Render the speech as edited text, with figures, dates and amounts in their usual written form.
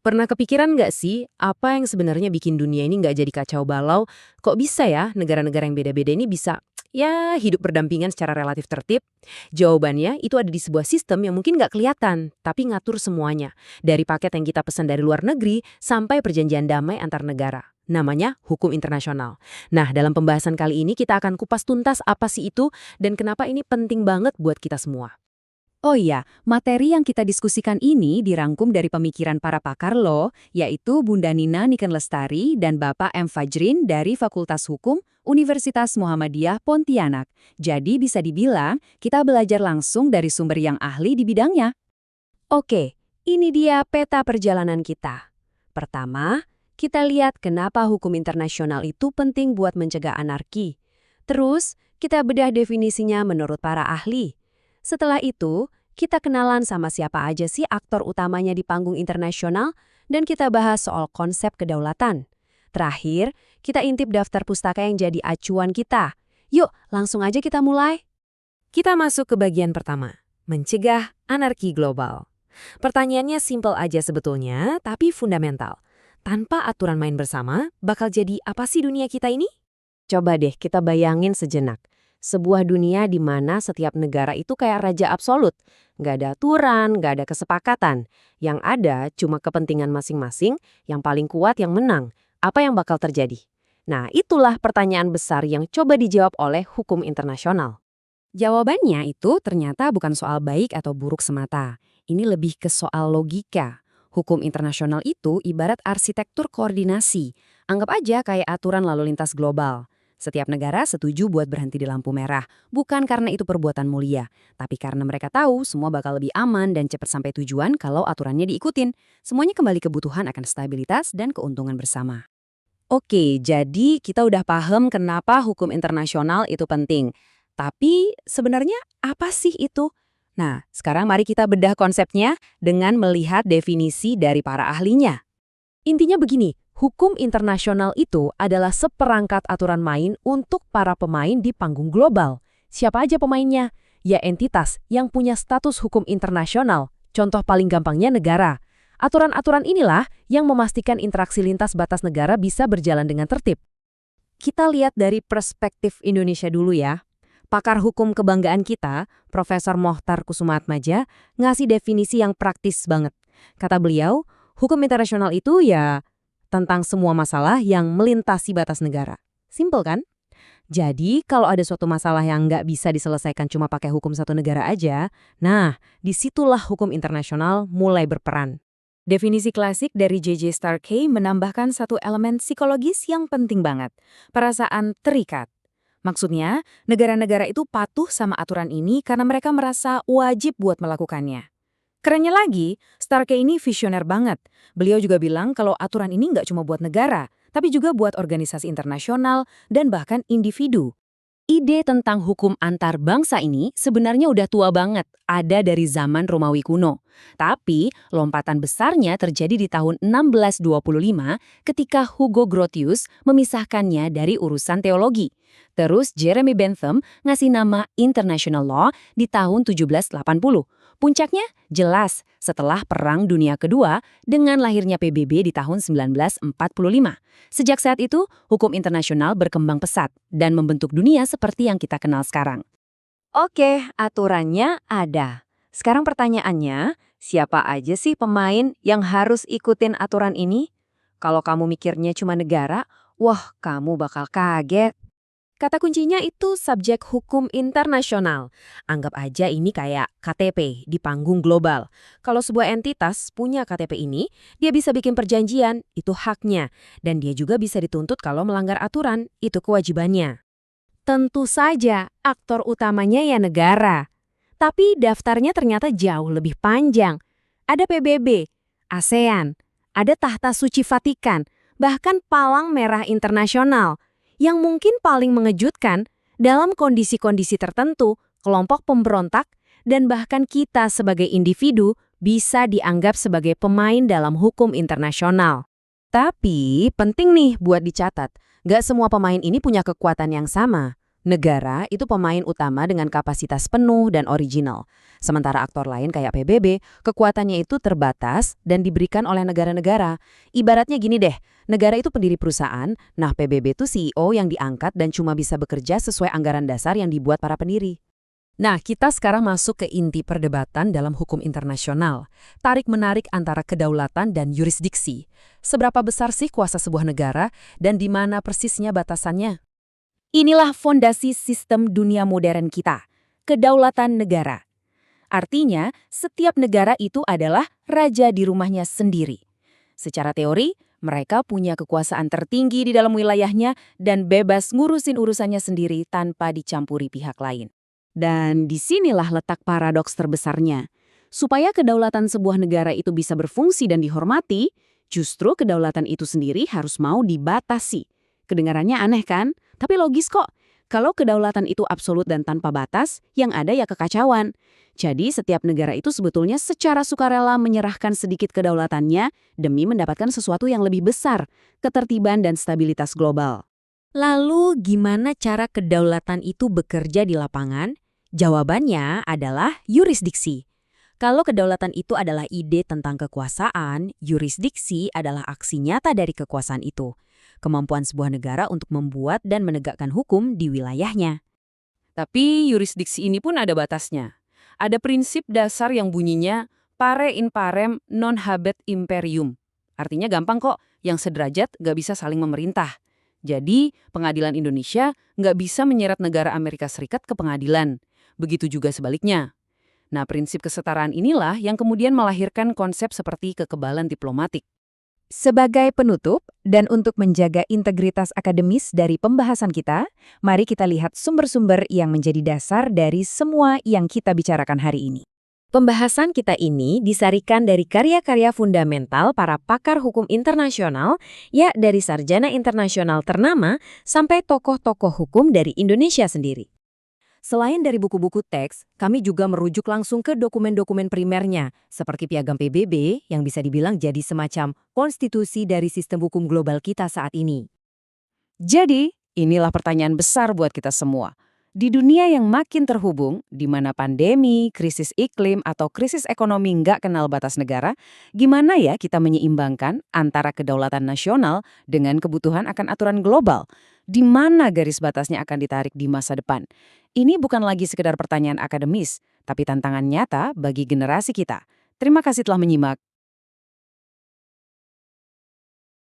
Pernah kepikiran nggak sih, apa yang sebenarnya bikin dunia ini nggak jadi kacau balau? Kok bisa ya negara-negara yang beda-beda ini bisa, ya hidup berdampingan secara relatif tertib? Jawabannya itu ada di sebuah sistem yang mungkin nggak kelihatan, tapi ngatur semuanya. Dari paket yang kita pesan dari luar negeri, sampai perjanjian damai antar negara. Namanya hukum internasional. Nah, dalam pembahasan kali ini kita akan kupas tuntas apa sih itu, dan kenapa ini penting banget buat kita semua. Oh iya, materi yang kita diskusikan ini dirangkum dari pemikiran para pakar loh, yaitu Bunda Nina Niken Lestari dan Bapak M. Fajrin dari Fakultas Hukum Universitas Muhammadiyah Pontianak. Jadi bisa dibilang, kita belajar langsung dari sumber yang ahli di bidangnya. Oke, ini dia peta perjalanan kita. Pertama, kita lihat kenapa hukum internasional itu penting buat mencegah anarki. Terus, kita bedah definisinya menurut para ahli. Setelah itu, kita kenalan sama siapa aja sih aktor utamanya di panggung internasional, dan kita bahas soal konsep kedaulatan. Terakhir, kita intip daftar pustaka yang jadi acuan kita. Yuk, langsung aja kita mulai. Kita masuk ke bagian pertama, mencegah anarki global. Pertanyaannya simpel aja sebetulnya, tapi fundamental. Tanpa aturan main bersama, bakal jadi apa sih dunia kita ini? Coba deh kita bayangin sejenak. Sebuah dunia di mana setiap negara itu kayak raja absolut. Nggak ada aturan, nggak ada kesepakatan. Yang ada cuma kepentingan masing-masing, yang paling kuat yang menang. Apa yang bakal terjadi? Nah, itulah pertanyaan besar yang coba dijawab oleh hukum internasional. Jawabannya itu ternyata bukan soal baik atau buruk semata. Ini lebih ke soal logika. Hukum internasional itu ibarat arsitektur koordinasi. Anggap aja kayak aturan lalu lintas global. Setiap negara setuju buat berhenti di lampu merah, bukan karena itu perbuatan mulia, tapi karena mereka tahu semua bakal lebih aman dan cepat sampai tujuan kalau aturannya diikutin. Semuanya kembali kebutuhan akan stabilitas dan keuntungan bersama. Oke, jadi kita udah paham kenapa hukum internasional itu penting. Tapi sebenarnya apa sih itu? Nah, sekarang mari kita bedah konsepnya dengan melihat definisi dari para ahlinya. Intinya begini, hukum internasional itu adalah seperangkat aturan main untuk para pemain di panggung global. Siapa aja pemainnya? Ya entitas yang punya status hukum internasional. Contoh paling gampangnya negara. Aturan-aturan inilah yang memastikan interaksi lintas batas negara bisa berjalan dengan tertib. Kita lihat dari perspektif Indonesia dulu ya. Pakar hukum kebanggaan kita, Profesor Mohtar Kusumaatmadja, ngasih definisi yang praktis banget. Kata beliau, hukum internasional itu ya tentang semua masalah yang melintasi batas negara. Simpel kan? Jadi, kalau ada suatu masalah yang nggak bisa diselesaikan cuma pakai hukum satu negara aja, nah, disitulah hukum internasional mulai berperan. Definisi klasik dari J.J. Starkey menambahkan satu elemen psikologis yang penting banget, perasaan terikat. Maksudnya, negara-negara itu patuh sama aturan ini karena mereka merasa wajib buat melakukannya. Kerennya lagi, Starkey ini visioner banget. Beliau juga bilang kalau aturan ini nggak cuma buat negara, tapi juga buat organisasi internasional dan bahkan individu. Ide tentang hukum antar bangsa ini sebenarnya udah tua banget, ada dari zaman Romawi kuno. Tapi lompatan besarnya terjadi di tahun 1625 ketika Hugo Grotius memisahkannya dari urusan teologi. Terus Jeremy Bentham ngasih nama International Law di tahun 1780. Puncaknya jelas setelah Perang Dunia Kedua dengan lahirnya PBB di tahun 1945. Sejak saat itu, hukum internasional berkembang pesat dan membentuk dunia seperti yang kita kenal sekarang. Oke, aturannya ada. Sekarang pertanyaannya, siapa aja sih pemain yang harus ikutin aturan ini? Kalau kamu mikirnya cuma negara, wah kamu bakal kaget. Kata kuncinya itu subjek hukum internasional. Anggap aja ini kayak KTP di panggung global. Kalau sebuah entitas punya KTP ini, dia bisa bikin perjanjian, itu haknya. Dan dia juga bisa dituntut kalau melanggar aturan, itu kewajibannya. Tentu saja, aktor utamanya ya negara. Tapi daftarnya ternyata jauh lebih panjang. Ada PBB, ASEAN, ada Tahta Suci Vatikan, bahkan Palang Merah Internasional. Yang mungkin paling mengejutkan, dalam kondisi-kondisi tertentu, kelompok pemberontak, dan bahkan kita sebagai individu bisa dianggap sebagai pemain dalam hukum internasional. Tapi penting nih buat dicatat, gak semua pemain ini punya kekuatan yang sama. Negara itu pemain utama dengan kapasitas penuh dan original. Sementara aktor lain kayak PBB, kekuatannya itu terbatas dan diberikan oleh negara-negara. Ibaratnya gini deh, negara itu pendiri perusahaan, nah PBB itu CEO yang diangkat dan cuma bisa bekerja sesuai anggaran dasar yang dibuat para pendiri. Nah, kita sekarang masuk ke inti perdebatan dalam hukum internasional. Tarik-menarik antara kedaulatan dan yurisdiksi. Seberapa besar sih kuasa sebuah negara dan di mana persisnya batasannya? Inilah fondasi sistem dunia modern kita, kedaulatan negara. Artinya, setiap negara itu adalah raja di rumahnya sendiri. Secara teori, mereka punya kekuasaan tertinggi di dalam wilayahnya dan bebas ngurusin urusannya sendiri tanpa dicampuri pihak lain. Dan disinilah letak paradoks terbesarnya. Supaya kedaulatan sebuah negara itu bisa berfungsi dan dihormati, justru kedaulatan itu sendiri harus mau dibatasi. Kedengarannya aneh kan? Tapi logis kok. Kalau kedaulatan itu absolut dan tanpa batas, yang ada ya kekacauan. Jadi setiap negara itu sebetulnya secara sukarela menyerahkan sedikit kedaulatannya demi mendapatkan sesuatu yang lebih besar, ketertiban dan stabilitas global. Lalu gimana cara kedaulatan itu bekerja di lapangan? Jawabannya adalah yurisdiksi. Kalau kedaulatan itu adalah ide tentang kekuasaan, yurisdiksi adalah aksi nyata dari kekuasaan itu. Kemampuan sebuah negara untuk membuat dan menegakkan hukum di wilayahnya. Tapi yurisdiksi ini pun ada batasnya. Ada prinsip dasar yang bunyinya pare in parem non habet imperium. Artinya gampang kok, yang sederajat nggak bisa saling memerintah. Jadi, pengadilan Indonesia nggak bisa menyeret negara Amerika Serikat ke pengadilan. Begitu juga sebaliknya. Nah, prinsip kesetaraan inilah yang kemudian melahirkan konsep seperti kekebalan diplomatik. Sebagai penutup, dan untuk menjaga integritas akademis dari pembahasan kita, mari kita lihat sumber-sumber yang menjadi dasar dari semua yang kita bicarakan hari ini. Pembahasan kita ini disarikan dari karya-karya fundamental para pakar hukum internasional, ya dari sarjana internasional ternama sampai tokoh-tokoh hukum dari Indonesia sendiri. Selain dari buku-buku teks, kami juga merujuk langsung ke dokumen-dokumen primernya, seperti Piagam PBB yang bisa dibilang jadi semacam konstitusi dari sistem hukum global kita saat ini. Jadi, inilah pertanyaan besar buat kita semua. Di dunia yang makin terhubung, di mana pandemi, krisis iklim, atau krisis ekonomi nggak kenal batas negara, gimana ya kita menyeimbangkan antara kedaulatan nasional dengan kebutuhan akan aturan global? Di mana garis batasnya akan ditarik di masa depan? Ini bukan lagi sekedar pertanyaan akademis, tapi tantangan nyata bagi generasi kita. Terima kasih telah menyimak.